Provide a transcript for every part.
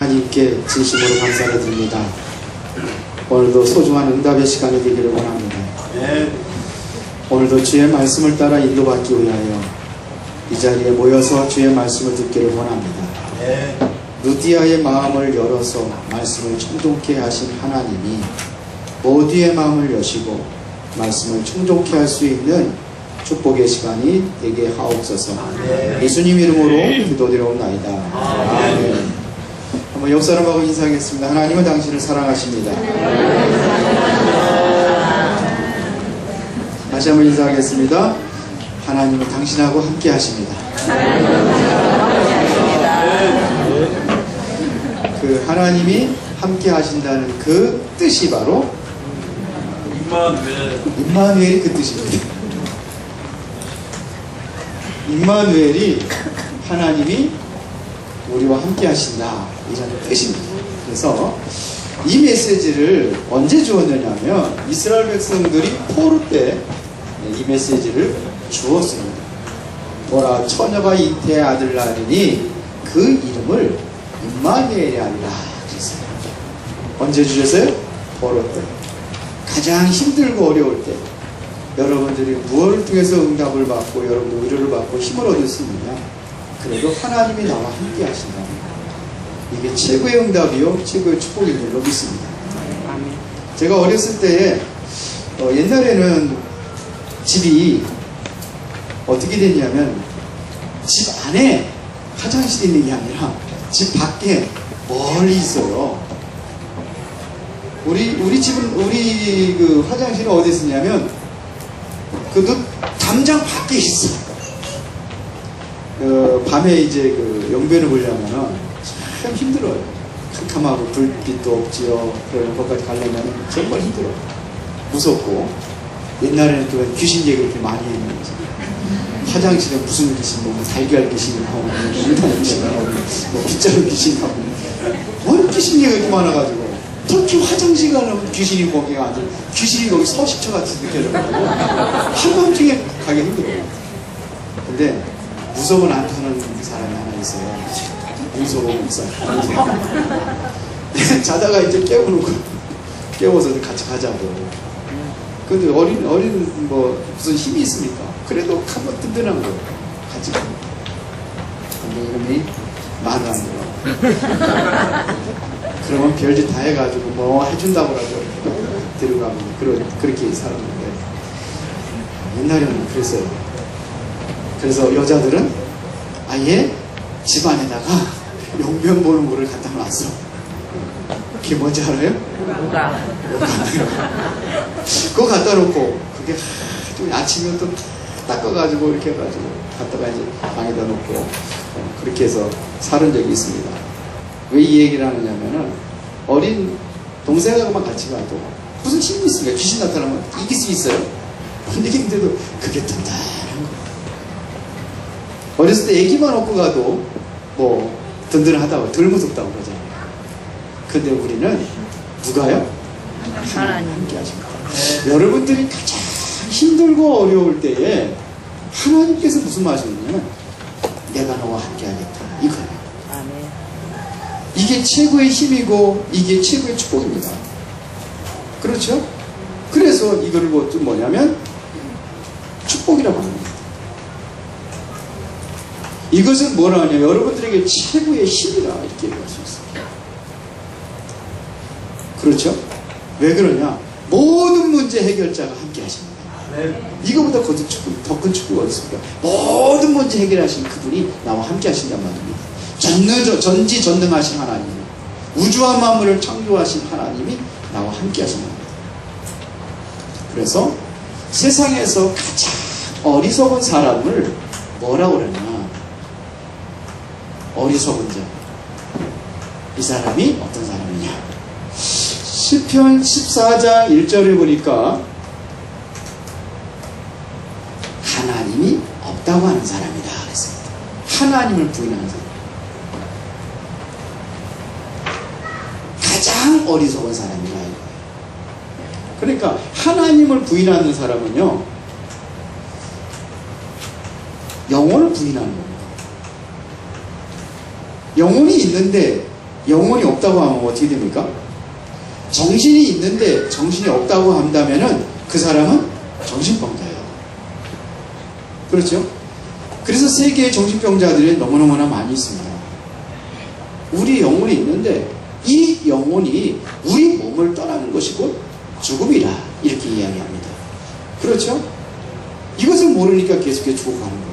하나님께 진심으로 감사를 드립니다. 오늘도 소중한 응답의 시간이 되기를 원합니다. 오늘도 주의 말씀을 따라 인도받기 위하여 이 자리에 모여서 주의 말씀을 듣기를 원합니다. 루디아의 마음을 열어서 말씀을 청종케 하신 하나님이 모두의 마음을 여시고 말씀을 청종케 할 수 있는 축복의 시간이 되게 하옵소서. 예수님 이름으로 기도드려옵나이다. 아멘. 한번 옆 사람하고 인사하겠습니다. 하나님은 당신을 사랑하십니다. 다시 한번 인사하겠습니다. 하나님은 당신하고 함께 하십니다. 그 하나님이 함께 하신다는 그 뜻이 바로 임마누엘이 그 뜻입니다. 임마누엘이 하나님이 우리와 함께 하신다 이라는 뜻입니다. 그래서 이 메시지를 언제 주었느냐면 이스라엘 백성들이 포로 때 이 메시지를 주었습니다. 보라 처녀가 잉태의 아들 낳으니 그 이름을 임마누엘이 아니라 그랬어요. 언제 주셨어요? 포로 때. 가장 힘들고 어려울 때 여러분들이 무엇을 통해서 응답을 받고 여러분들 위로를 받고 힘을 얻을 수 있느냐? 그래도 하나님이 나와 함께 하신다. 이게 최고의 응답이요 최고의 축복인 줄로 믿습니다. 제가 어렸을 때에 옛날에는 집이 어떻게 됐냐면 집 안에 화장실이 있는 게 아니라 집 밖에 멀리 있어요. 우리 집은 우리 그 화장실은 어디 있었냐면 그 담장 밖에 있어. 밤에 이제 그 용변을 보려면은 참 힘들어요. 캄캄하고 불빛도 없지요. 그러면 거기까지 가려면 정말 힘들어요. 무섭고. 옛날에는 또 귀신 얘기를 이렇게 많이 했는데 화장실에 무슨 귀신, 뭐 달걀 귀신이 나오고, 물단 귀신이 나오고, 뭐 빗자루 귀신이 나오고, 뭐 귀신 얘기가 이렇게 많아가지고 특히 화장실 가면 귀신이 거기가 아주 귀신이 거기 서식처같이 느껴져가지고 한밤중에 가기 힘들어요. 근데 무서운 안 타는 사람이 하나 있어요. 무서운 목사. 자다가 이제 깨워서 같이 가자고. 근데 어린 뭐 무슨 힘이 있습니까? 그래도 한번 든든한 거 같이 가고. 근데 이름이 말을 안 들어. 그러면 별짓 다 해가지고 뭐 해준다고라도 들어가면 그렇게 살았는데 옛날에는 그랬어요. 그래서 여자들은 아예 집안에다가 용변 보는 거를 갖다 놨어. 그게 뭔지 알아요? 그거 갖다 놓고 그게 아침에 또 닦아가지고 이렇게 해가지고 갖다가 이제 방에다 놓고 그렇게 해서 살은 적이 있습니다. 왜 이 얘기를 하느냐면은 어린 동생하고만 같이 가도 무슨 힘이 있습니까? 귀신 나타나면 이길 수 있어요. 근데 힘들도 그게 든든한 거예요. 어렸을 때 애기만 업고 가도 뭐 든든하다고 덜 무섭다고 그러잖아요. 근데 우리는 누가요? 하나님 함께 하십니다. 여러분들이 가장 힘들고 어려울 때에 하나님께서 무슨 말씀이냐면 내가 너와 함께 하겠다 이거예요. 이게 최고의 힘이고 이게 최고의 축복입니다. 그렇죠? 그래서 이거를 뭐냐면 축복이라고 합니다. 이것은 뭐라 하냐 여러분들에게 최고의 힘이다 이렇게 얘기할 수 있어요. 그렇죠? 왜 그러냐 모든 문제 해결자가 함께 하십니다. 이거보다 더 큰 축복이 어디 있습니까? 모든 문제 해결하신 그분이 나와 함께 하신단 말입니다. 전지전능하신 하나님, 우주와 만물을 창조하신 하나님이 나와 함께 하신 겁니다. 그래서 세상에서 가장 어리석은 사람을 뭐라고 그러냐 어리석은 자. 이 사람이 어떤 사람이냐 시편 14장 1절에 보니까 하나님이 없다고 하는 사람이다 그랬습니다. 하나님을 부인하는 사람. 가장 어리석은 사람이다. 그러니까 하나님을 부인하는 사람은요 영혼을 부인하는 겁니다. 영혼이 있는데 영혼이 없다고 하면 어떻게 됩니까? 정신이 있는데 정신이 없다고 한다면은 그 사람은 정신병자예요. 그렇죠? 그래서 세계의 정신병자들이 너무너무나 많이 있습니다. 우리 영혼이 있는데 이 영혼이 우리 몸을 떠나는 것이 곧 죽음이라 이렇게 이야기합니다. 그렇죠? 이것을 모르니까 계속해서 죽어가는 거예요.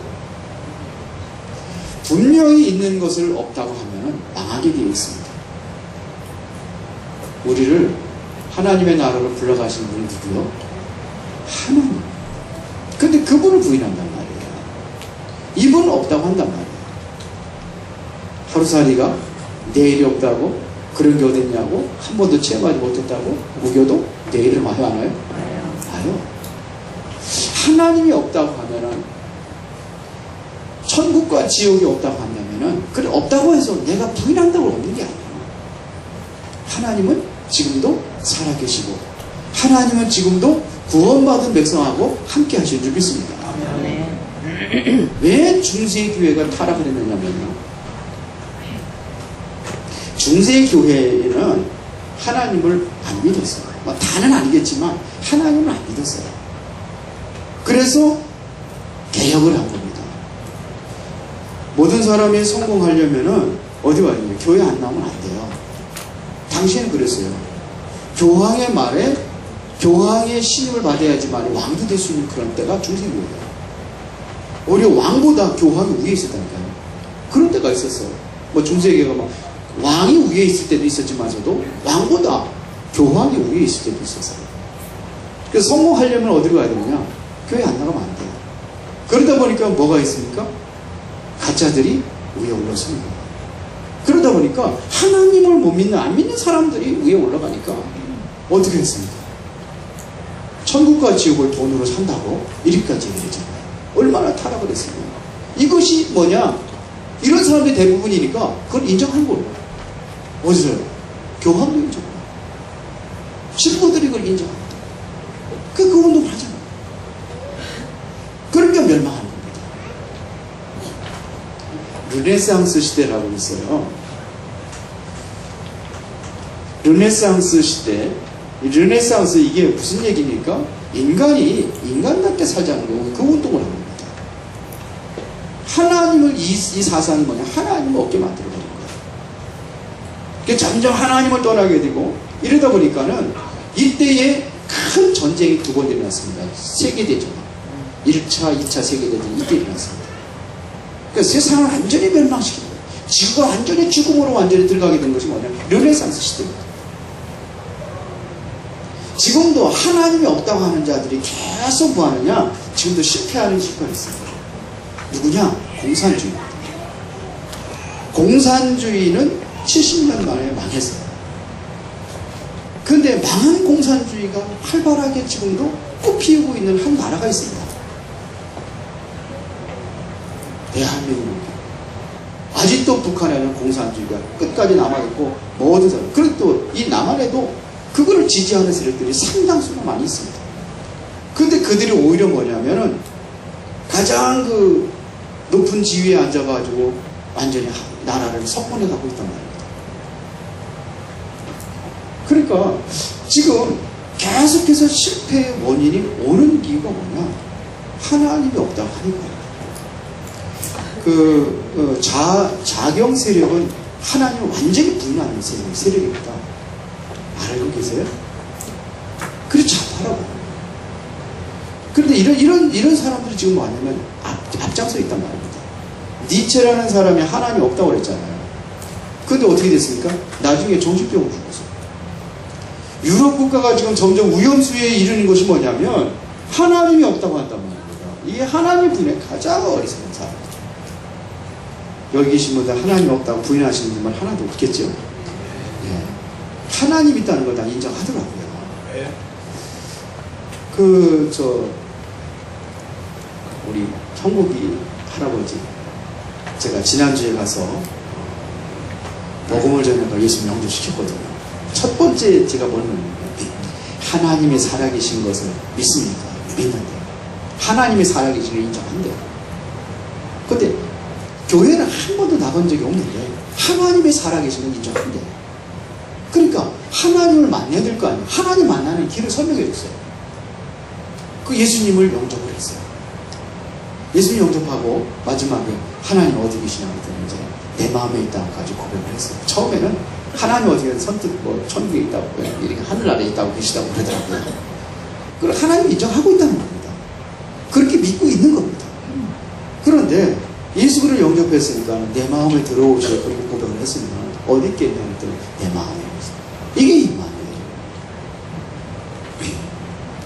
분명히 있는 것을 없다고 하면 망하게 되어 있습니다. 우리를 하나님의 나라로 불러가신 분이 누구요? 하나님. 근데 그분을 부인한단 말이에요. 이분은 없다고 한단 말이에요. 하루살이가 내일이 없다고? 그런 게 어딨냐고? 한 번도 체험하지 못했다고? 우겨도 내일을 와요, 안 와요? 와요. 하나님이 없다고 하면은, 천국과 지옥이 없다고 한다면은, 그래, 없다고 해서 내가 부인한다고 없는 게 아니에요. 하나님은 지금도 살아계시고, 하나님은 지금도 구원받은 백성하고 함께 하실 줄 믿습니다. 왜 중세교회가 타락을 했느냐면요. 중세교회는 하나님을 안 믿었어요. 뭐 다는 아니겠지만 하나님을 안 믿었어요. 그래서 개혁을 한 겁니다. 모든 사람이 성공하려면은 어디 와야 돼요? 교회 안 나오면 안 돼요. 당시에는 그랬어요. 교황의 말에 교황의 신임을 받아야지만 왕도 될 수 있는 그런 때가 중세교회예요. 오히려 왕보다 교황이 위에 있었다니까요. 그런 때가 있었어요. 뭐 중세교회가 막 왕이 위에 있을 때도 있었지만서도 왕보다 교황이 위에 있을 때도 있었어요. 그래서 성공하려면 어디로 가야 되느냐? 교회 안 나가면 안 돼요. 그러다 보니까 뭐가 있습니까? 가짜들이 위에 올라섭니다. 그러다 보니까 하나님을 못 믿는, 안 믿는 사람들이 위에 올라가니까 어떻게 했습니까? 천국과 지옥을 돈으로 산다고 이렇게까지 얘기했잖아요. 얼마나 타락을 했습니까? 이것이 뭐냐? 이런 사람들이 대부분이니까 그걸 인정한 거예요. 어디서요? 교황도 인정해요. 신부들이 그걸 인정합니다. 그 운동을 하잖아요. 그러니까 멸망하는 겁니다. 르네상스 시대라고 있어요. 르네상스 시대. 르네상스 이게 무슨 얘기입니까? 인간이 인간답게 살자는 거고 그 운동을 합니다. 하나님을 이 사상이 뭐냐? 하나님을 없게 만들어버린 거예요. 그러니까 점점 하나님을 떠나게 되고 이러다 보니까는 이때에 큰 전쟁이 두 번 일어났습니다. 세계대전. 1차, 2차 세계대전이 이때 일어났습니다. 그러니까 세상을 완전히 멸망시킨 거예요. 지구가 완전히 죽음으로 완전히 들어가게 된 것이 뭐냐? 르네상스 시대입니다. 지금도 하나님이 없다고 하는 자들이 계속 뭐 하느냐? 지금도 실패하는 시간이 있어요. 누구냐? 공산주의입니다. 공산주의는 70년 만에 망했어요. 그런데 망한 공산주의가 활발하게 지금도 꽃피우고 있는 한 나라가 있습니다. 대한민국. 아직도 북한에는 공산주의가 끝까지 남아있고 모든 사람. 그리고 또 이 남한에도 그거를 지지하는 세력들이 상당수가 많이 있습니다. 그런데 그들이 오히려 뭐냐면은 가장 그 높은 지위에 앉아가지고 완전히 나라를 석권해 가고 있단 말입니다. 그러니까 지금 계속해서 실패의 원인이 오는 이유가 뭐냐? 하나님이 없다고 하니까요. 자경 세력은 하나님을 완전히 부인하는 세력입니다. 알고 계세요? 그래서 자파라고. 그런데 이런 사람들이 지금 뭐냐면 앞장서 있단 말입니다. 니체라는 사람이 하나님 없다고 그랬잖아요. 그런데 어떻게 됐습니까? 나중에 정신병을 죽었어요. 유럽 국가가 지금 점점 위험수위에 이르는 것이 뭐냐면 하나님이 없다고 한단 말입니다. 이게 하나님 분의 가장 어리석은 사람이죠. 여기 계신 분들 하나님 없다고 부인하시는 분은 하나도 없겠죠. 예. 하나님 있다는 걸 다 인정하더라고요. 네. 우리 형국이 할아버지, 제가 지난주에 가서 복음을 전해서 예수 영접시켰거든요. 첫 번째 제가 묻는 하나님이 살아계신 것을 믿습니까? 믿는데 하나님이 살아계신 걸 인정한대요. 근데 교회는 한 번도 나간 적이 없는데 하나님의 살아계심을 인정한대. 그러니까 하나님을 만나야 될 거 아니에요. 하나님 만나는 길을 설명해 줬어요. 그 예수님을 영접을 했어요. 예수님 영접하고 마지막에 하나님 어디 계시냐고 했더니 이제 내 마음에 있다고 가지고 고백을 했어요. 처음에는 하나님 어디에 선뜻 뭐 천국에 있다고 이렇게 하늘나라에 있다고 계시다고 그러더라고요. 그걸 하나님 인정하고 있다는 겁니다. 그렇게 믿고 있는 겁니다. 그런데 예수를 영접했으니까 내 마음에 들어오시고 그렇게 고백을 했으면 어디 있겠냐 했더니 내 마음에 있어요. 이게 임마누엘이에요.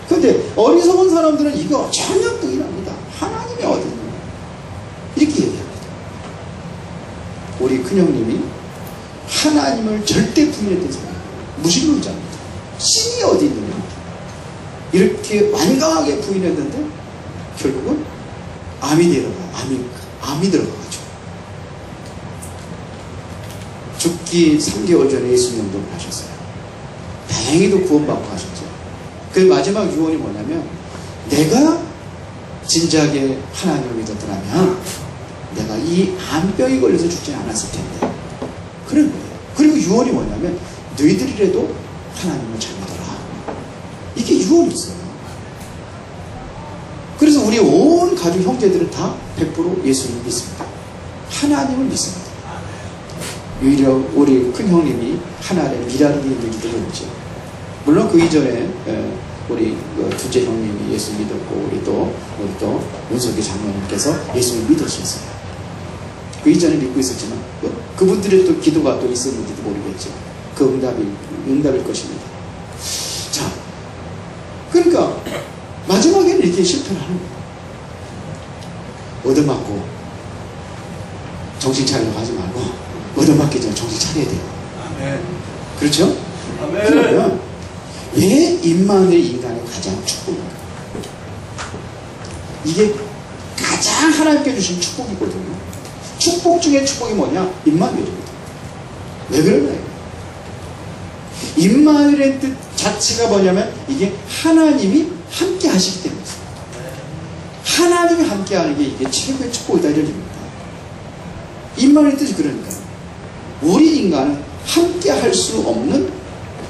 그런데 어리석은 사람들은 이거 전혀 부인합니다. 하나님이 어디 있느냐 이렇게 얘기합니다. 우리 큰형님이 하나님을 절대 부인했던 사람이에요. 무신론자입니다. 신이 어디 있느냐 이렇게 완강하게 부인했는데 결국은 암이 들어가가지고 죽기 3개월 전에 예수 영접을 하셨어요. 다행히도 구원받고 하셨죠. 그 마지막 유언이 뭐냐면 내가 진작에 하나님을 믿었더라면 내가 이 암병이 걸려서 죽지 않았을 텐데 그런 거예요. 그리고 유언이 뭐냐면 너희들이라도 하나님을 잘 믿어라. 이게 유언이 있어요. 그래서 우리 온 가족 형제들은 다 100% 예수님을 믿습니다. 하나님을 믿습니다. 오히려 우리 큰 형님이 하나의 미라를 믿는 기도였죠. 물론 그 이전에 우리 둘째 형님이 예수 믿었고 우리 또 윤석기 장로님께서 예수를 믿으셨어요. 그 이전에 믿고 있었지만 그분들의 또 기도가 또 있었는지도 모르겠죠. 그 응답일 것입니다. 자, 그러니까 마지막에는 이렇게 실패를 하는 거예요. 얻어맞고 정신 차리려고 하지 말고 얻어맞기 전에 정신 차려야 돼요. 아멘. 그렇죠? 아멘. 그러면 왜 임마누엘 인간의 가장 축복인가? 이게 가장 하나님께 주신 축복이거든요. 축복 중에 축복이 뭐냐? 임마누엘입니다. 왜 그러나요? 임마누엘의 뜻 자체가 뭐냐면 이게 하나님이 함께 하시기 때문에 하나님이 함께 하는 게 이게 최고의 축복이다 이런 얘기입니다. 임마누엘의 뜻이 그러니까요. 우리 인간은 함께 할 수 없는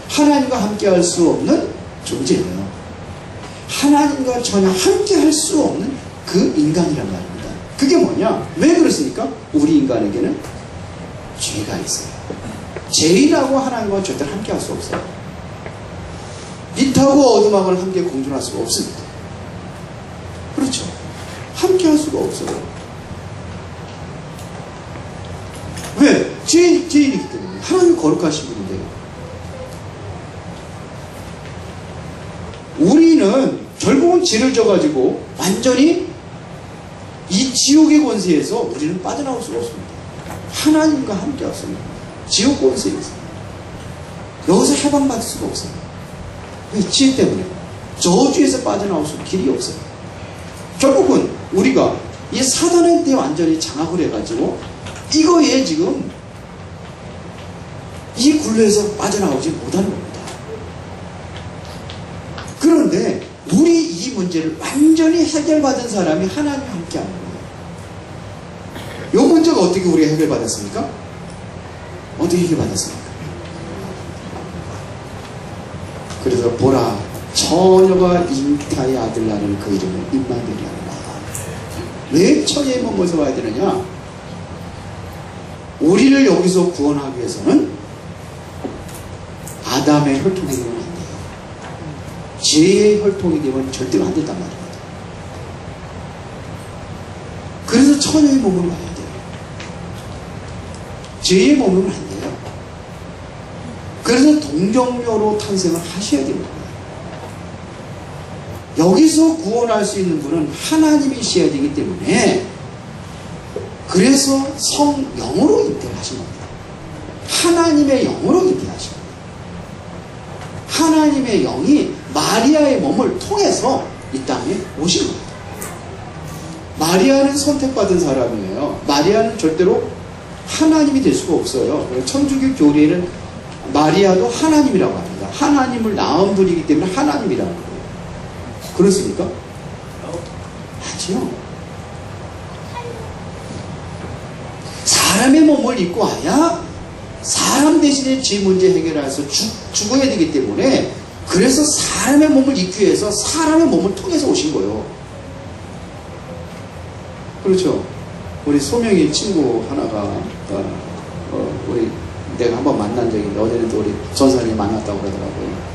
하나님과 함께 할 수 없는 존재예요. 하나님과 전혀 함께 할 수 없는 그 인간이란 말입니다. 그게 뭐냐? 왜 그렇습니까? 우리 인간에게는 죄가 있어요. 죄인하고 하나님과 절대 함께 할 수 없어요. 빛하고 어둠하고는 함께 공존할 수가 없습니다. 그렇죠? 함께 할 수가 없어요. 왜? 죄인이기 때문에. 하나님 거룩하신 분인데요. 우리는 결국은 죄를 져가지고 완전히 이 지옥의 권세에서 우리는 빠져나올 수가 없습니다. 하나님과 함께 없습니다. 지옥 권세에서 여기서 해방받을 수가 없어요. 왜? 죄 때문에. 저주에서 빠져나올 수 길이 없어요. 결국은 우리가 이 사단한테 완전히 장악을 해가지고 이거에 지금 이 굴레에서 빠져나오지 못하는 겁니다. 그런데 우리 이 문제를 완전히 해결받은 사람이 하나님과 함께 하는 거예요. 이 문제가 어떻게 우리가 해결받았습니까? 어떻게 해결받았습니까? 그래서 보라 처녀가 잉타의 아들 낳는 그 이름을 임마누엘이라. 왜 처녀의 몸에서 와야 되느냐? 우리를 여기서 구원하기 위해서는 아담의 혈통이 되면 안 돼요. 죄의 혈통이 되면 절대로 안 된단 말입니다. 그래서 처녀의 몸으로 와야 돼요. 죄의 몸으로는 안 돼요. 그래서 동정녀로 탄생을 하셔야 되는 거예요. 여기서 구원할 수 있는 분은 하나님이셔야 되기 때문에 그래서 성령으로 잉태를 하신 겁니다. 하나님의 영으로 잉태하신 겁니다. 하나님의 영이 마리아의 몸을 통해서 이 땅에 오신 겁니다. 마리아는 선택받은 사람이에요. 마리아는 절대로 하나님이 될 수가 없어요. 천주교 교리에는 마리아도 하나님이라고 합니다. 하나님을 낳은 분이기 때문에 하나님이라는 거예요. 그렇습니까? 아니요. 사람의 몸을 입고 와야 사람 대신에 죄 문제 해결해서 죽어야 되기 때문에, 그래서 사람의 몸을 입기 위해서 사람의 몸을 통해서 오신 거예요. 그렇죠. 우리 소명이 친구 하나가 우리 내가 한번 만난 적이 있는데, 어제는 또 우리 전사님 만났다고 그러더라고요.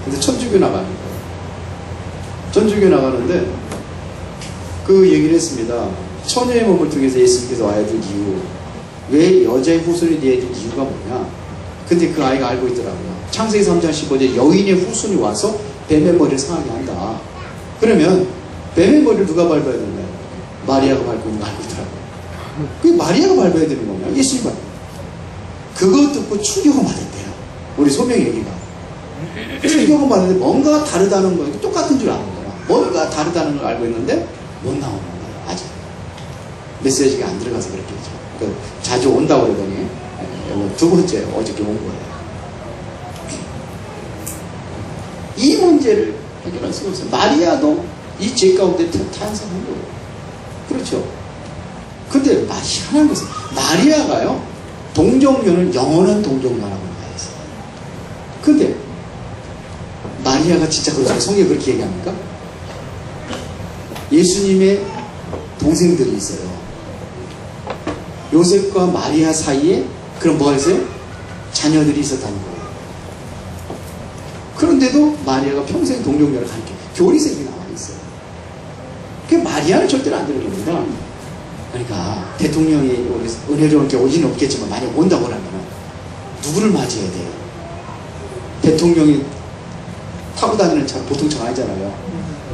근데 천주교 나가는 거예요. 천주교 나가는데 그 얘기를 했습니다. 처녀의 몸을 통해서 예수님께서 와야 될 이유, 왜 여자의 후손이 되어야 될 이유가 뭐냐. 근데 그 아이가 알고 있더라고요. 창세기 3장 15절 여인의 후손이 와서 뱀의 머리를 상하게 한다. 그러면 뱀의 머리를 누가 밟아야 되나요? 마리아가 밟고 있는 거 알고 있더라고요. 그게 마리아가 밟아야 되는 거냐? 예수님 밟아요. 그거 듣고 충격을 받았대요. 우리 소명 얘기가. 충격을 받았는데 뭔가 다르다는 거예요. 똑같은 줄 아는 거야. 뭔가 다르다는 걸 알고 있는데 못 나오는 거예요. 아직. 메시지가 안 들어가서 그랬겠죠. 자주 온다고 그러더니 두 번째 어저께 온 거예요. 이 문제를 해결할 수가 없어요. 마리아도 이 죄 가운데 탄생한 거예요. 그렇죠. 근데 희한한 것은 마리아가요, 동정녀는 영원한 동정녀라고 나와 있어요. 근데 마리아가 진짜 그렇죠. 성경에 그렇게 얘기합니까? 예수님의 동생들이 있어요. 요셉과 마리아 사이에 그럼 뭐가 있어요? 자녀들이 있었다는 거예요. 그런데도 마리아가 평생 동정녀를 가르쳐 교리생이 나와 있어요. 그 마리아는 절대로 안 되는 겁니다. 그러니까 대통령이 은혜로운 게 오지는 없겠지만 만약 온다고 하면 누구를 맞이해야 돼요? 대통령이 타고 다니는 차 보통 차 아니잖아요.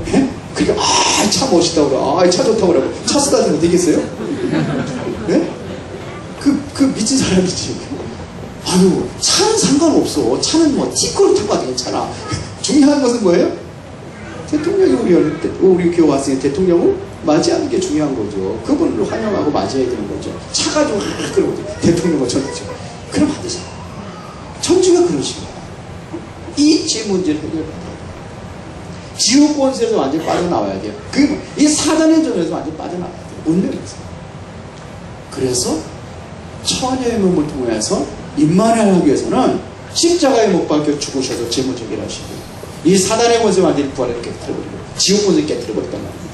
예? 그러니까 차 멋있다고 그래. 차 좋다고 그래. 차 쓰다 주면 되겠어요? 예? 그 미친 사람이지. 아유, 차는 상관없어. 차는 뭐 티코를 타고 가도 괜찮아. 중요한 것은 뭐예요? 대통령이 우리 교회 왔으니 대통령을 맞이하는 게 중요한 거죠. 그분을 환영하고 맞이해야 되는 거죠. 차가 좀 그러고 대통령을 전하죠. 그럼 안 되잖아. 천주가 그런 식이야. 이 죄 문제를 해결해야 돼요. 지옥 권세에서 완전히 빠져나와야 돼요. 이 사단의 전에서 완전히 빠져나와야 돼요. 운명에서. 그래서 처녀의 몸을 통해서 임만하기 위해서는 십자가에 못 박혀 죽으셔서 죄 문제 해결하시고, 이 사단의 권세 완전히 부활을 깨뜨려버리고 지옥 권세 깨뜨려버렸단 말입니다.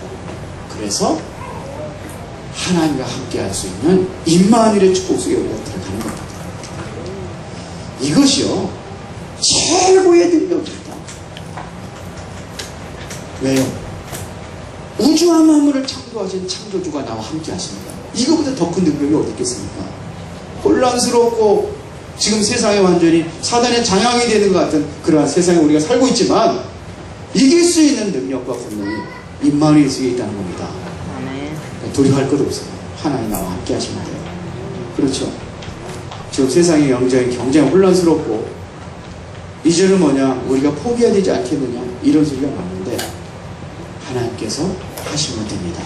그래서 하나님과 함께 할 수 있는 임마누엘의 축복 속에 우리가 들어가는 겁니다. 이것이요 최고의 능력입니다. 왜요? 우주와 만물을 창조하신 창조주가 나와 함께 하십니다. 이거보다 더 큰 능력이 어디 있겠습니까? 혼란스럽고 지금 세상에 완전히 사단의 장악이 되는 것 같은 그러한 세상에 우리가 살고 있지만, 이길 수 있는 능력과 권능이 임마누엘 속에 있다는 겁니다. 두려워할 것 없어요. 하나님 나와 함께 하시면 돼요. 그렇죠. 지금 세상의 영장이 굉장히 혼란스럽고, 이제는 뭐냐, 우리가 포기해야 되지 않겠느냐, 이런 소리가 나오는데 하나님께서 하시면 됩니다.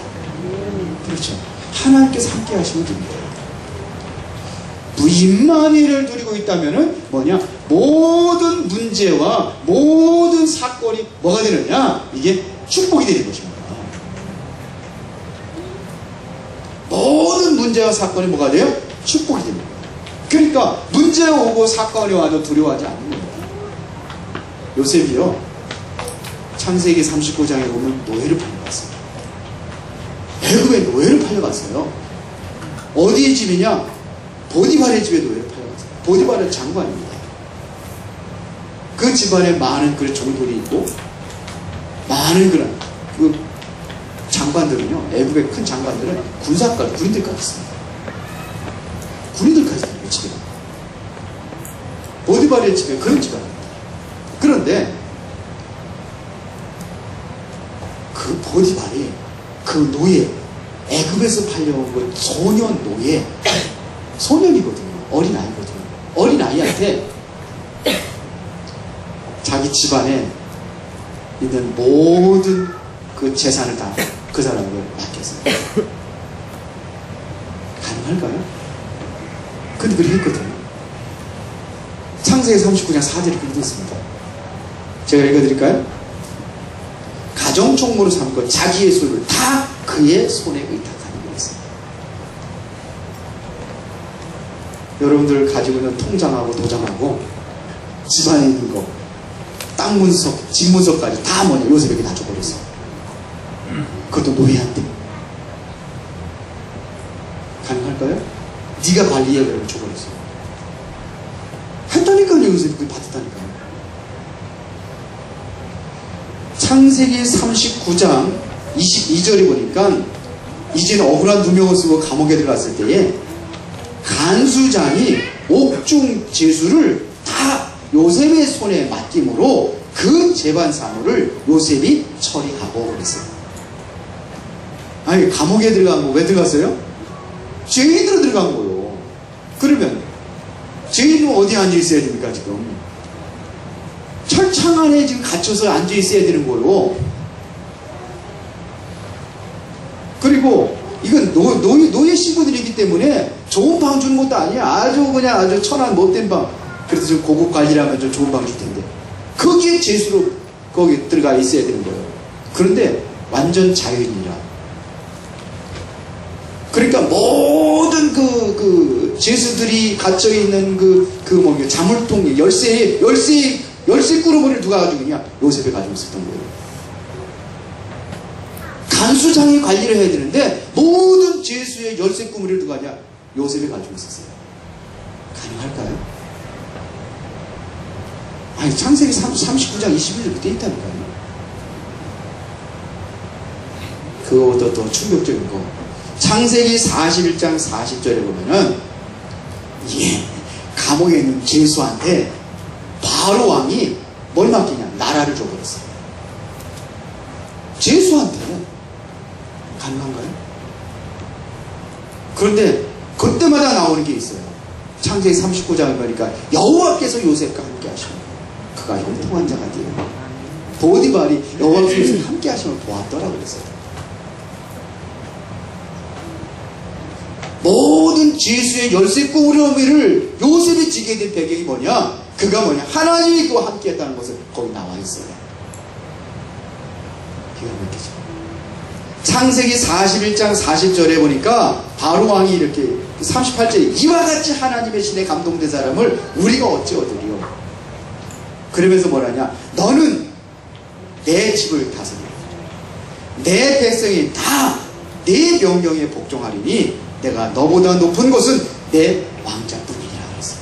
그렇죠. 하나님께서 함께 하시면 됩니다. 임마누엘을 누리고 있다면은 뭐냐, 모든 문제와 모든 사건이 뭐가 되느냐, 이게 축복이 되는 것입니다. 모든 문제와 사건이 뭐가 돼요? 축복이 됩니다. 그러니까 문제가 오고 사건이 와도 두려워하지 않는 겁니다. 요셉이요, 창세기 39장에 보면 노예를 팔려갔어요. 애굽에 노예를 팔려갔어요. 어디의 집이냐? 보디발의 집에 노예를 팔려갔어요. 보디발은 장관입니다. 그 집안에 많은 그 종들이 있고, 많은 그런 그 장관들은요, 애굽의 큰 장관들은 군사까지, 군인들까지 있습니다. 군인들까지 있습니다. 집에. 보디발의 집에 그런 집안입니다. 그런데 그 보디발이 그 노예, 애굽에서 팔려온 그 소년 노예, 소년이거든요. 어린아이거든요. 어린아이한테 자기 집안에 있는 모든 그 재산을 다 그 사람에게 맡겼어요. 가능할까요? 근데 그렇게 했거든요. 창세기 39장 4절에 그렇게 됐습니다. 제가 읽어드릴까요? 가정총무로 삼고 자기의 소유를 다 그의 손에 의탁하는 거였습니다. 여러분들 가지고 있는 통장하고 도장하고 집안에 있는 거, 땅 문석, 집 문석까지 다 뭐냐, 요셉에게 다 줘버렸어. 그것도 노예한테. 가능할까요? 네가 관리해라고 줘버렸어. 했다니까요. 요셉이 그걸 받았다니까요. 창세기 39장 22절에 보니까 이제는 억울한 누명을 쓰고 감옥에 들어갔을 때에 간수장이 옥중 제수를 다 요셉의 손에 맡김으로 그 재반 사무를 요셉이 처리하고 그랬어요. 아니, 감옥에 들어간 거 왜 들어갔어요? 죄인으로 들어간 거요. 그러면 죄인은 어디 앉아 있어야 됩니까? 지금 철창 안에 지금 갇혀서 앉아 있어야 되는 거요. 그리고 이건 노예 신부들이기 때문에 좋은 방 주는 것도 아니야. 아주 그냥 아주 천한 못된 방. 그래서 좀 고급 관리라면 좀 좋은 방 줄 텐데 거기에 죄수로 거기 들어가 있어야 되는 거예요. 그런데 완전 자유인이라. 그러니까 모든 그 죄수들이 갇혀 있는 그 자물통에 열쇠 꾸러미를 누가 가지고 있냐? 요셉이 가지고 있었던 거예요. 간수장이 관리를 해야 되는데 모든 죄수의 열쇠 꾸러미를 누가 하냐? 요셉이 가지고 있었어요. 가능할까요? 아니, 창세기 39장 21절에 돼 있다니까요. 그거보다 더 충격적인 거. 창세기 41장 40절에 보면은, 감옥에 있는 죄수한테 바로 왕이 뭘 맡기냐? 나라를 줘버렸어요. 죄수한테는. 가능한가요? 그런데 그때마다 나오는 게 있어요. 창세기 39장을 보니까 여호와께서 요셉과 함께 하시고 그가 형통한 자가 되어 보디발이 여호와께서 요셉과 함께 하심을 보았더라 그랬어요. 모든 죄수의 열쇠 꾸러미를 요셉이 지게 된 배경이 뭐냐? 그가 뭐냐? 하나님이 그와 함께 했다는 것을 거기 나와 있어요. 기가 막히죠. 창세기 41장 40절에 보니까 바로 왕이 이렇게 38절에 이와 같이 하나님의 신에 감동된 사람을 우리가 어찌 얻으리요? 그러면서 뭐라냐? 너는 내 집을 다스려 내 백성이 다 내 명령에 복종하리니 내가 너보다 높은 곳은 내 왕자뿐이니라 그랬어요.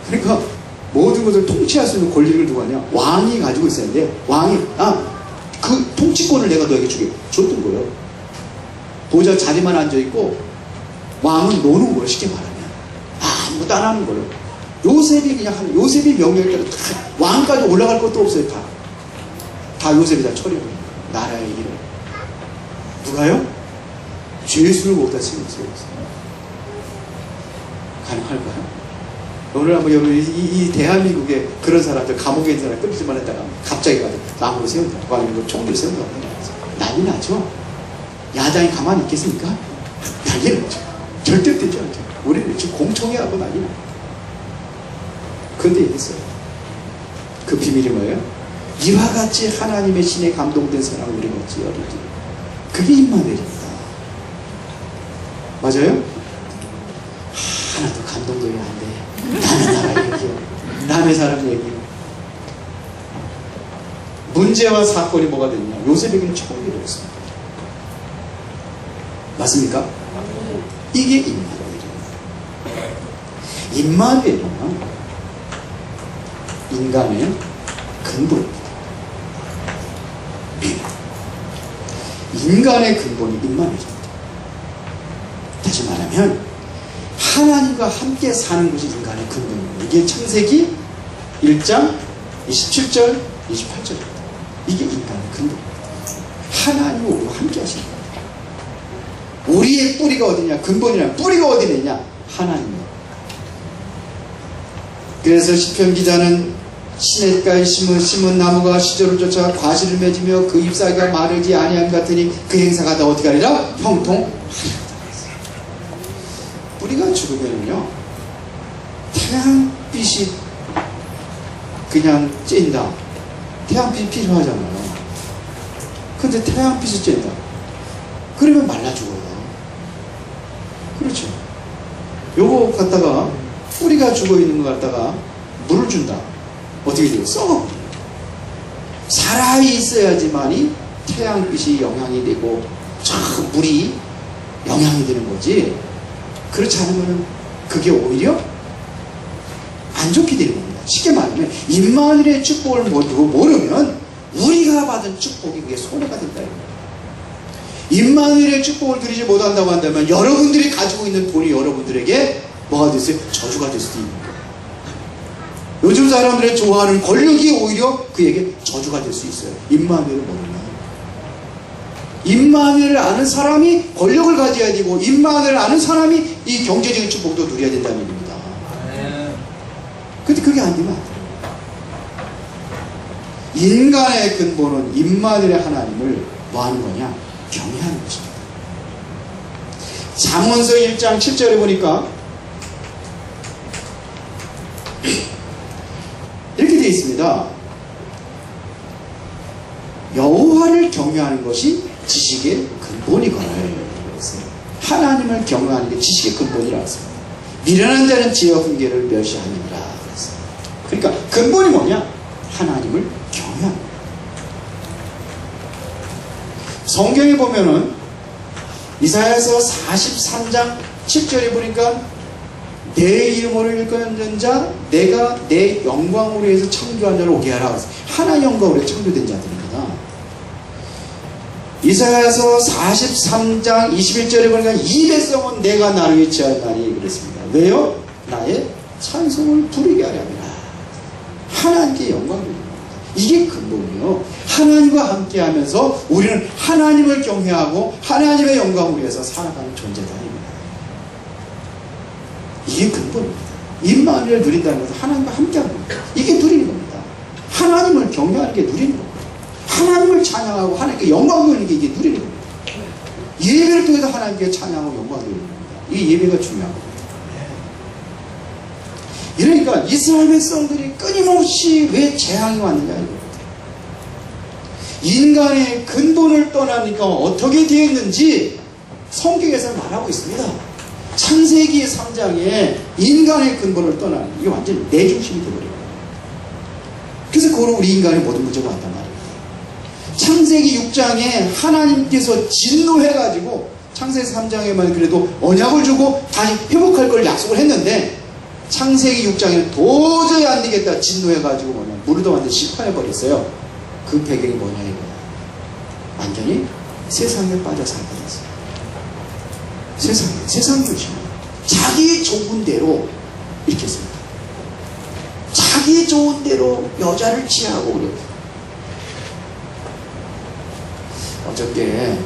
그러니까 모든 것을 통치할 수 있는 권리를 누가 하냐? 왕이 가지고 있었는데 왕이 그 통치권을 내가 너에게 줬던 거예요. 보좌 자리만 앉아있고 왕은 노는 거예요. 쉽게 말하면 아무것도 안 하는 거예요. 요셉이 그냥 하는, 요셉이 명령에 따라 왕까지 올라갈 것도 없어요. 다 요셉이 다 처리해요. 나라의 일을. 누가요? 죄수를 못다 치는 거예요. 가능할까요? 오늘 한번 여러분 이 대한민국에 그런 사람들, 감옥에 있는 사람 끌리지만 했다가 갑자기 가서 나무로 세운다. 아니면 총기를 세운다. 난리 나죠? 야당이 가만히 있겠습니까? 난리 나죠. 절대 되지 않죠. 우리는 지금 공청회 하고 난리 나요. 그런데 얘기했어요. 그 비밀이 뭐예요? 이와 같이 하나님의 신에 감동된 사람을 우리가 어찌 여리지? 그게 임마누엘입니다. 맞아요? 하나도 감동되면 안 돼. 남의 나라 얘기요. 남의 사람 얘기요. 문제와 사건이 뭐가 됐냐? 요셉에게는 처음 일어났습니다. 맞습니까? 이게 임마누엘이에요. 임마누엘은 인간의 근본입니다. 인간의 근본이 임마누엘입니다. 다시 말하면 하나님과 함께 사는 것이 인간의 근본입니다. 이게 창세기 1장 27절 28절입니다. 이게 인간의 근본입니다. 하나님과 우리와 함께 하시는 겁니다. 우리의 뿌리가 어디냐? 근본이냐? 뿌리가 어디 있냐? 하나님입니다. 그래서 시편 기자는 시냇가에 심은 나무가 시절을 쫓아 과실을 맺으며 그 잎사귀가 마르지 아니함 같으니 그 행사가 다 어떻게 하리라? 형통하리라. 뿌리가 죽으면요 태양빛이 그냥 쬐인다. 태양빛이 필요하잖아요. 근데 태양빛이 쬐인다. 그러면 말라 죽어요. 그렇죠. 요거 갖다가 뿌리가 죽어 있는 거 갖다가 물을 준다. 어떻게 돼요? 썩어. 살아 있어야지만이 태양빛이 영향이 되고 물이 영향이 되는 거지. 그렇지 않으면 그게 오히려 안 좋게 되는 겁니다. 쉽게 말하면 임마누엘의 축복을 모르면 우리가 받은 축복이 그게 손해가 된다. 임마누엘의 축복을 누리지 못한다고 한다면 여러분들이 가지고 있는 돈이 여러분들에게 뭐가 됐어요? 저주가 될 수도 있는 거예요. 요즘 사람들의 좋아하는 권력이 오히려 그에게 저주가 될 수 있어요. 임마누엘을 모르면. 임마누엘을 아는 사람이 권력을 가져야 되고 임마누엘을 아는 사람이 이 경제적인 축복도 누려야 된다는 얘기입니다. 근데 그게 안 되면 안 돼요. 인간의 근본은 임마누엘의 하나님을 뭐 하는 거냐? 경외하는 것입니다. 잠언서 1장 7절에 보니까 이렇게 되어 있습니다. 여호와를 경외하는 것이 지식의 근본이거라. 하나님을 경외하는 게 지식의 근본이라고 했습니다. 미련한 자는 지혜와 훈계를 멸시하느니라. 그러니까 근본이 뭐냐? 하나님을 경외하는 거예요. 성경에 보면은 이사야서 43장 7절에 보니까 내 이름으로 일컫는 자 내가 내 영광으로 해서 창조한 자를 오게 하라. 하나의 영광으로 창조된 자들입니다. 이사야서 43장 21절에 보니까 이 백성은 내가 나를 위치하나니 그랬습니다. 왜요? 나의 찬송을 부르게 하려니라. 하나님께 영광을 드립니다. 이게 근본이요. 하나님과 함께 하면서 우리는 하나님을 경외하고 하나님의 영광을 위해서 살아가는 존재다. 이게 근본입니다. 임마누엘을 누린다는 것은 하나님과 함께 하는 겁니다. 이게 누리는 겁니다. 하나님을 경외하는 게 누리는 겁니다. 하나님을 찬양하고 하나님께 영광 돌리는 게 이게 누리는 겁니다. 예배를 통해서 하나님께 찬양하고 영광 돌리는 겁니다. 이게 예배가 중요한 겁니다. 이러니까 이스라엘 백성들이 끊임없이 왜 재앙이 왔느냐 이겁니다. 인간의 근본을 떠나니까 어떻게 되었는지 성경에서 말하고 있습니다. 창세기 3장에 인간의 근본을 떠나는 이게 완전히 내 중심이 되어버려요. 그래서 그거로 우리 인간의 모든 문제가 왔단 말이에요. 창세기 6장에 하나님께서 진노해가지고 창세기 3장에만 그래도 언약을 주고 다시 회복할 걸 약속을 했는데 창세기 6장에는 도저히 안 되겠다 진노해가지고 뭐냐 물도 완전히 심판해버렸어요. 그 배경이 뭐냐 이거야. 완전히 세상에 빠져 살게 됐어요. 세상 중심. 자기 좋은 대로 이렇게 했습니다. 자기 좋은 대로 여자를 취하고 그래요. 어저께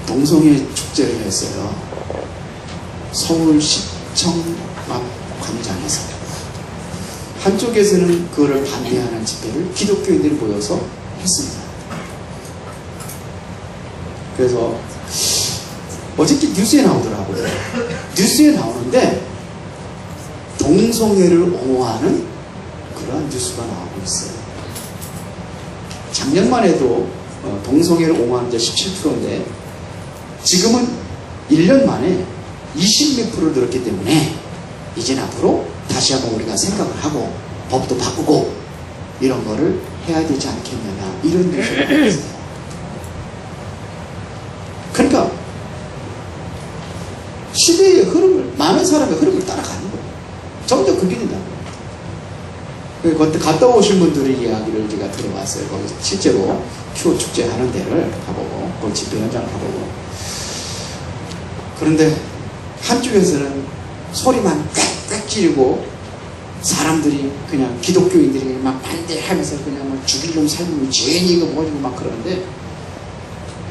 동성애 축제를 했어요. 서울시청 앞 광장에서. 한쪽에서는 그거를 반대하는 집회를 기독교인들이 모여서 했습니다. 그래서 어저께 뉴스에 나오더라고요. 뉴스에 나오는데 동성애를 옹호하는 그러한 뉴스가 나오고 있어요. 작년만 해도 동성애를 옹호하는 자 17%인데 지금은 1년 만에 20몇 프로 늘었기 때문에 이제 앞으로 다시 한번 우리가 생각을 하고 법도 바꾸고 이런 거를 해야 되지 않겠느냐 이런 뉴스가 나왔어요. 그러니까 시대의 흐름을 많은 사람의 흐름을 따라가는 거예요. 점점 그게 된다는 거예요. 그때 갔다 오신 분들의 이야기를 제가 들어봤어요. 거기서 실제로 큐어 축제 하는 데를 가보고 그 집회 현장을 가보고 그런데 한쪽에서는 소리만 꽥꽥 지르고 사람들이 그냥 기독교인들이 막 반대하면서 그냥 막 죽일 놈 살면 죄인이고 뭐지고 막 그러는데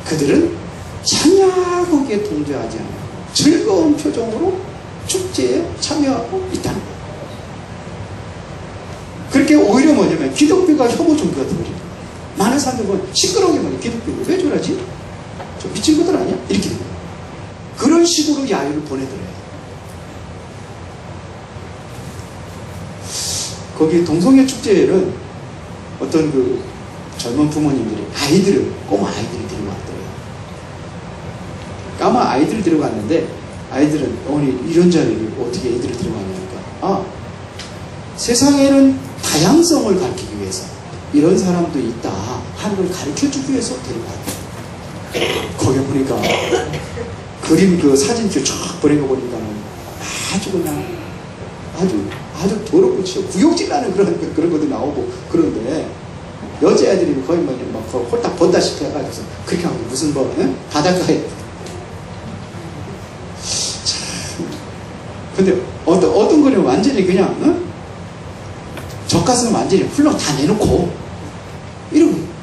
그들은 전혀 거기에 동조하지 않아요. 즐거운 표정으로 축제에 참여하고 있다는 거예요. 그렇게 오히려 뭐냐면 기독교가 혐오 종교가 되어버립니다. 많은 사람들은 보면 시끄러운 게 뭐냐 기독교가 왜 저러지? 저 미친 것들 아니야? 이렇게 됩니다. 그런 식으로 야유를 보내더래요. 거기 동성애 축제에는 어떤 그 젊은 부모님들이 꼬마 아이들을 데리고 왔더래요. 까마 아이들을 데리고 왔는데 아이들은 어머니 이런 자리를 어떻게 애들을 들어가냐니까 세상에는 다양성을 가르치기 위해서 이런 사람도 있다 하는 걸 가르쳐주기 위해서 데려가요. 거기 보니까 그림 그 사진집 쫙 보내고 보니까는 아주 그냥 아주 더럽고 치고 구역질 나는 그런 것도 나오고 그런데 여자애들이 거의 막 홀딱 본다시피 해가지고 그렇게 하고 무슨 바닷가에 참 근데 어떤 거는 완전히 그냥 젖가슴을 완전히 훌렁 다 내놓고 이러고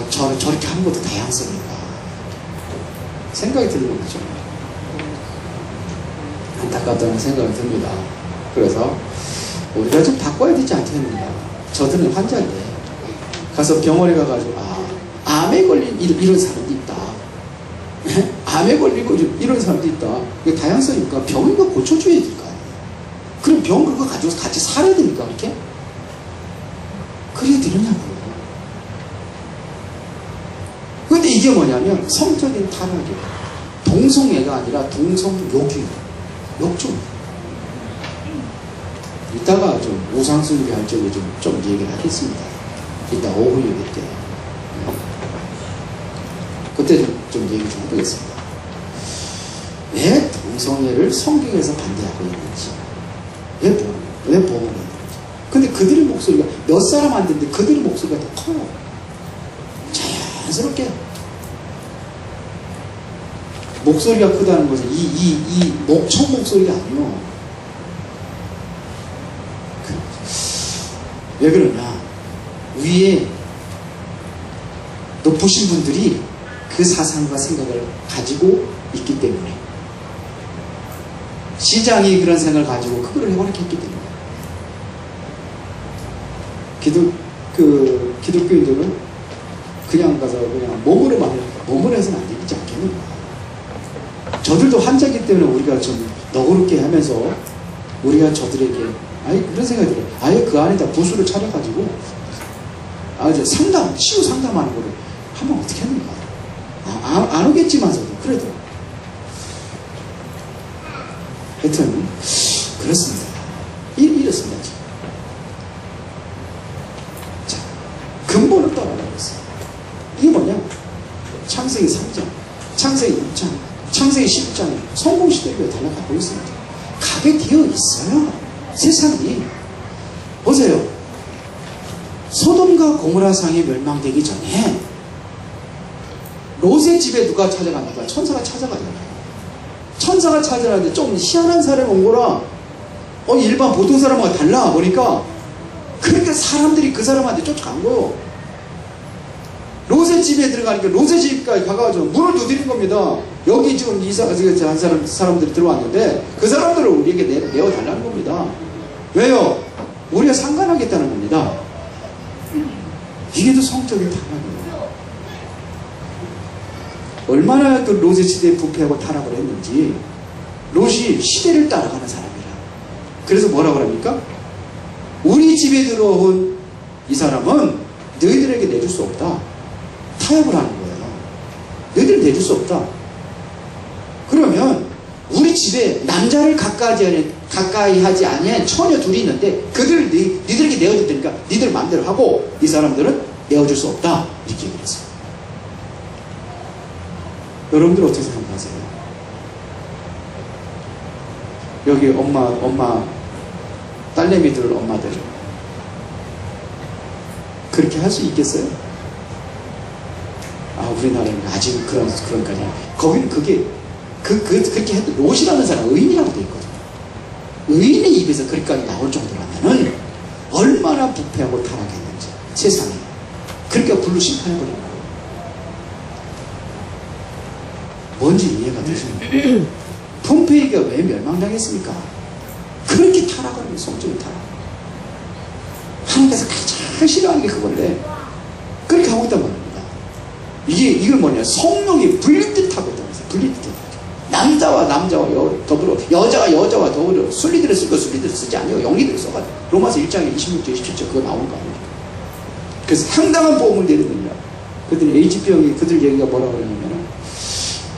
저를 저렇게 하는 것도 다양성인가 생각이 들는 거죠. 안타깝다는 생각이 듭니다. 그래서 우리가 좀 바꿔야 되지 않겠는가. 저들은 환자인데 가서 병원에 가가지고 암에 걸린 이런 사람도 있다. 암에 걸리고 이런 사람도 있다. 이게 다양성이니까 병이가 고쳐줘야 될 거 아니에요. 그럼 병 그거 가지고 같이 살아야 됩니까? 그렇게? 그래야 되느냐고요. 근데 이게 뭐냐면 성적인 타락이에요. 동성애가 아니라 동성욕이에요. 욕좀 이따가 좀 우상숭배 할 적에 좀 얘기를 하겠습니다. 이따 오후 예배 때. 그때 좀 얘기 좀 해보겠습니다. 왜 동성애를 성경에서 반대하고 있는지, 왜 보호하는지. 근데 그들의 목소리가 몇 사람 안 되는데 그들의 목소리가 더 커요. 자연스럽게. 목소리가 크다는 것은 이 목청 목소리가 아니요. 왜 그러냐? 위에 높으신 분들이 그 사상과 생각을 가지고 있기 때문에 시장이 그런 생각을 가지고 그거를 허락했기 때문에 기독교인들은 그냥 가서 그냥 몸으로 해서는 안 되지 않겠는가. 저들도 환자이기 때문에 우리가 좀 너그럽게 하면서 우리가 저들에게 그런 생각이 들어요. 아예 그 안에다 부수를 차려가지고 이제 치유 상담하는 거를 하면 어떻게 합니까? 안 오겠지만서도 그래도 하여튼 그렇습니다. 이렇습니다. 자, 근본을 떠나가고 있어요. 이게 뭐냐? 창세기 3장, 창세기 6장, 창세기 10장 성공시대로 달려가고 있습니다. 가게 되어 있어요. 세상이. 보세요. 소돔과 고모라 상이 멸망되기 전에 롯의 집에 누가 찾아갑니까? 천사가 찾아가잖아요. 천사가 찾아가는데 좀 희한한 사람이 온 거라 일반 보통 사람과 달라 보니까 그러니까 사람들이 그 사람한테 쫓아간 거예요. 롯의 집에 들어가니까 롯의 집까지 가가지고 문을 두드린 겁니다. 여기 지금 한 사람들이 들어왔는데 그 사람들을 우리에게 내어달라는 겁니다. 왜요? 우리가 상관하겠다는 겁니다. 이게 또 성적인 타락이에요. 얼마나 그 롯의 시대에 부패하고 타락을 했는지. 롯이 시대를 따라가는 사람이라. 그래서 뭐라고 합니까? 우리 집에 들어온 이 사람은 너희들에게 내줄 수 없다. 타협을 하는 거예요. 너희들은 내줄 수 없다. 그러면 우리 집에 남자를 가까이 하지 아니한 처녀 둘이 있는데 그들을 니들에게 내어줄 테니까 니들 마음대로 하고 이 사람들은 내어줄 수 없다. 이렇게 얘기를 했어요. 여러분들 어떻게 생각하세요? 여기 엄마 딸내미들 엄마들 그렇게 할 수 있겠어요? 우리나라는 아직 그런까지. 거기는 그렇게 해도 롯이라는 사람 의인이라고 돼 있거든요. 의인의 입에서 그렇게까지 나올 정도라면은 얼마나 부패하고 타락했는지 세상에. 그러니까 불로 심판해버린 거예요. 뭔지 이해가 되십니까? 폼페이가 왜 멸망당했습니까? 그렇게 타락하는 거예요. 성적인 타락. 하나님께서 가장 싫어하는 게 그건데 그렇게 하고 있단 말입니다. 이걸 뭐냐? 성령이 분리듯하고 있다고 해서 분리듯하고. 남자와 더불어 여자와 더불어 순리들을 쓸 거 순리들을 쓰지 아니고 영리들을 써가지고 로마서 1장에 26절 27절 그거 나오는 거 아닙니까? 그래서 상당한 보험을 내리느니라. 그들은 H병이 그들 얘기가 뭐라고 그러냐면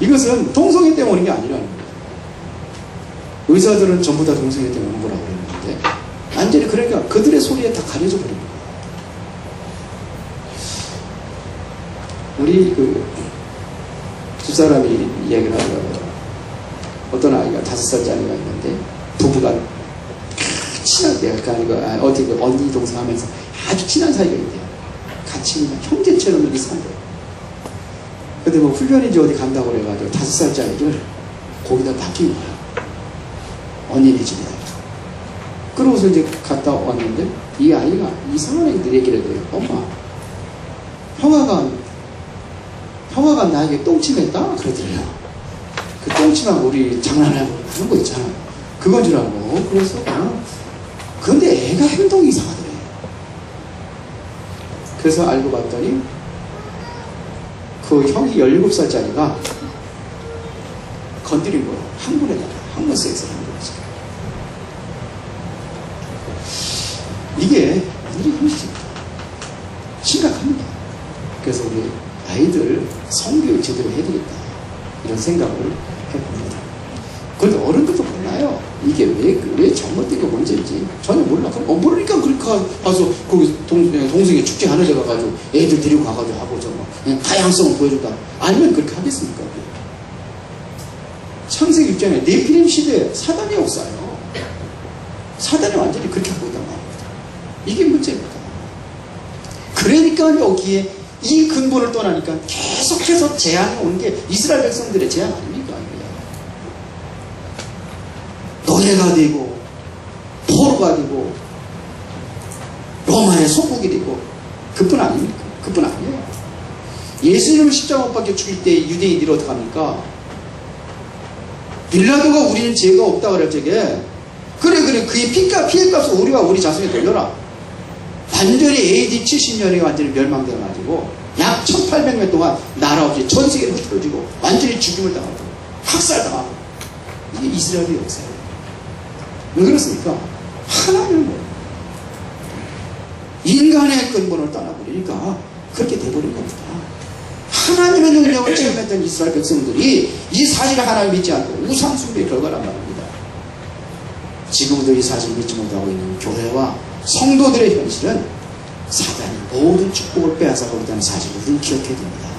이것은 동성애 때문에 오는 게 아니라는 거예요. 의사들은 전부 다 동성애 때문에 오는 거라고 그랬는데 완전히 그러니까 그들의 소리에 다 가려져 버린 거예요. 우리 집사람이 이야기를 하더라고요. 어떤 아이가 5살짜리가 있는데 부부가 친하대요. 그러니까 어디 언니 동생 하면서 아주 친한 사이가 있대요. 같이 그냥 형제처럼 이렇게 산대요. 근데 뭐 훈련인지 어디 간다고 그래가지고 5살짜리를 거기다 맡긴 거야. 언니네 집에다. 그러고서 이제 갔다 왔는데 이 아이가 이상한 애들 얘기를 해요. 엄마, 형아가 나에게 똥침했다? 그러더래요. 그 똥침하고 우리 장난하고 하는 거 있잖아. 그건 줄 알고. 그래서 근데 애가 행동이 이상하더래. 그래서 알고 봤더니 그 형이 17살짜리가 건드린 거예요. 항문에다가. 항문 섹스를 한 거지. 이게 오늘의 현실입니다. 심각합니다. 그래서 우리 아이들 성교육 제대로 해야되겠다 이런 생각을 해봅니다. 그런데 어른들도 몰라요. 이게 왜 잘못된 게 문제인지 전혀 몰라. 그럼 모르니까 그렇게 가서 거기 동생이 축제 하는 데 가가지고 애들 데리고 가가지고 하고 그냥 다양성을 보여준다. 아니면 그렇게 하겠습니까? 창세기 입장에 네피림 시대에 사단의 역사예요. 사단이 완전히 그렇게 하고 있단 말입니다. 이게 문제입니다. 그러니까 여기에 이 근본을 떠나니까 계속해서 재앙이 오는 게 이스라엘 백성들의 재앙 아닙니까? 노예가 되고 포로가 되고 로마의 속국이 되고 그뿐 아닙니까? 그뿐 아니에요. 예수님을 십자가 못 박혀 죽일 때 유대인들이 어떡합니까? 빌라도가 우리는 죄가 없다 그럴 적에 그래 그의 피해값을 우리와 우리 자손에 돌려라. 완전히 AD 70년에 완전히 멸망돼가지고 약 1800년 동안 나라 없이 전 세계로 흩어지고 완전히 죽임을 당하고 학살당하고 이게 이스라엘의 역사예요. 왜 그렇습니까? 하나님은 뭐예요? 인간의 근본을 떠나버리니까 그렇게 돼버린 겁니다. 하나님의 능력을 체험했던 이스라엘 백성들이 이 사실을 하나님 믿지 않고 우상 숭배의 결과란 말입니다. 지금도 이 사실을 믿지 못하고 있는 교회와 성도들의 현실은 사단이 모든 축복을 빼앗아가고 있다는 사실을 우리는 기억해야 됩니다.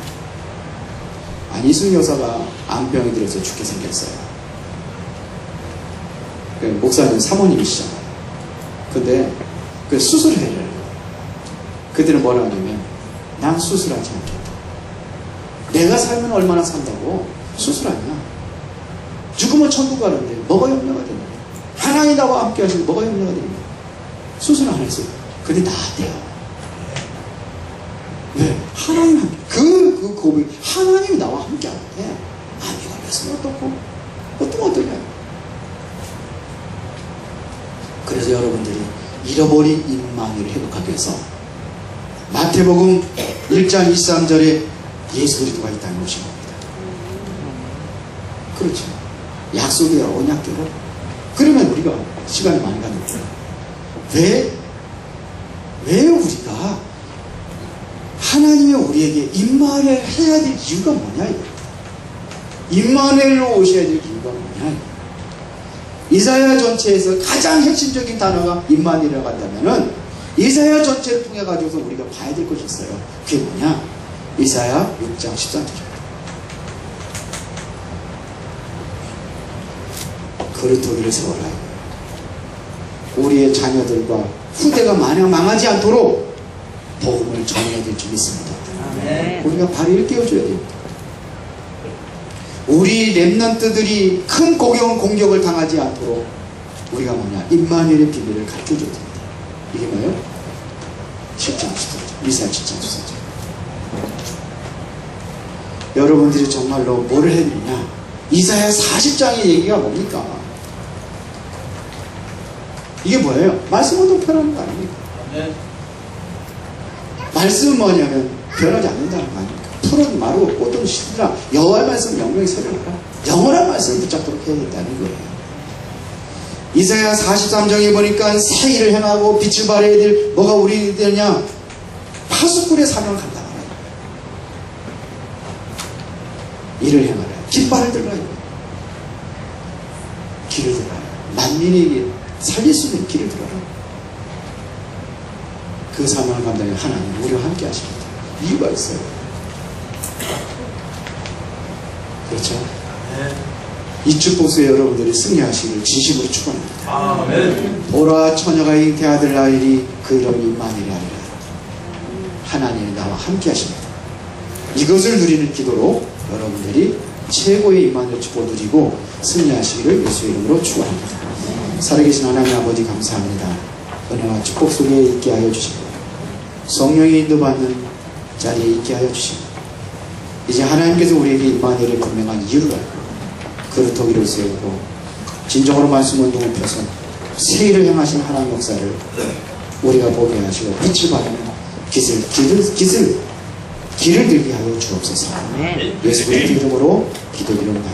안희숙 여사가 암병이 들어서 죽게 생겼어요. 목사님 사모님이시잖아요. 근데 그 수술을 해요. 그들은 뭐라 하냐면 난 수술하지 않겠다. 내가 살면 얼마나 산다고 수술하냐. 죽으면 천국 가는데 뭐가 염려가 되냐. 하나님이 나와 함께 하시고 뭐가 염려가 되냐. 수술 안 했어요. 근데 나았대요. 왜? 하나님 그 고백 하나님이 나와 함께 하는데 암이 걸렸으면 어떻고 어떠면 어떠냐. 그래서 여러분들이 잃어버린 임마누엘을 회복하기 위해서 마태복음 1장 23절에 예수 그리스도가 이 땅에 오신 겁니다. 그렇죠. 약속이에요. 언약대로. 그러면 우리가 시간이 많이 가는데 왜 우리가 하나님이 우리에게 임마누엘 해야 될 이유가 뭐냐 이거. 임마누엘로 오셔야 될 이유가 뭐냐. 이사야 전체에서 가장 핵심적인 단어가 임마누엘이라고 한다면은 이사야 전체를 통해 가지고서 우리가 봐야 될 것이 있어요. 그게 뭐냐? 이사야 6장 13절입니다. 그릇토기를 세워라. 우리의 자녀들과 후대가 마냥 망하지 않도록 복음을 전해야 될 줄 믿습니다. 우리가 바로 일깨워줘야 됩니다. 우리 렘넌트들이 큰 공격을 당하지 않도록 우리가 뭐냐? 임마누엘의 비밀을 가르쳐줘야 됩니다. 이게 뭐예요? 7장 14절. 이사야 7장 14절. 여러분들이 정말로 뭐를 해야 되느냐? 이사야 40장의 얘기가 뭡니까? 이게 뭐예요? 말씀을 동편하는 거 아닙니까? 말씀은 뭐냐면 변하지 않는다는 거 아닙니까? 풀은 마르고 꽃은 시들라. 여호와의 말씀 명명히 설명하라. 영원한 말씀을 붙잡도록 해야 된다는 거예요. 이사야 43장에 보니까 새 일을 행하고 빛을 발해야 될 뭐가 우리 되냐? 파수꾼의 사명을 감당하라. 일을 행하라. 깃발을 들어요. 길을 들어요. 만민에게 살릴 수 있는 길을 들어요. 그 사명을 감당해 하나님 우리와 함께 하십니다. 이유가 있어요. 그렇죠? 이 축복 속에 여러분들이 승리하시기를 진심으로 축원합니다. 아멘. 보라 처녀가 잉태 아들 낳으리 그 이름이 임마누엘이 아니라 하나님이 나와 함께 하십니다. 이것을 누리는 기도로 여러분들이 최고의 임마누엘 축복을 누리고 승리하시기를 예수의 이름으로 축원합니다. 살아계신 하나님 아버지 감사합니다. 은혜와 축복 속에 있게 하여 주시고 성령의 인도받는 자리에 있게 하여 주시고 이제 하나님께서 우리에게 임마누엘의 분명한 이유를 알고 그루터기를 세우고 진정으로 말씀 운동을 펴서 새 일을 행하신 하나님 역사를 우리가 보게 하시고 빛을 발하는 길을 들게 하여 주옵소서. 예수 그리스도 이름으로 기도드립니다.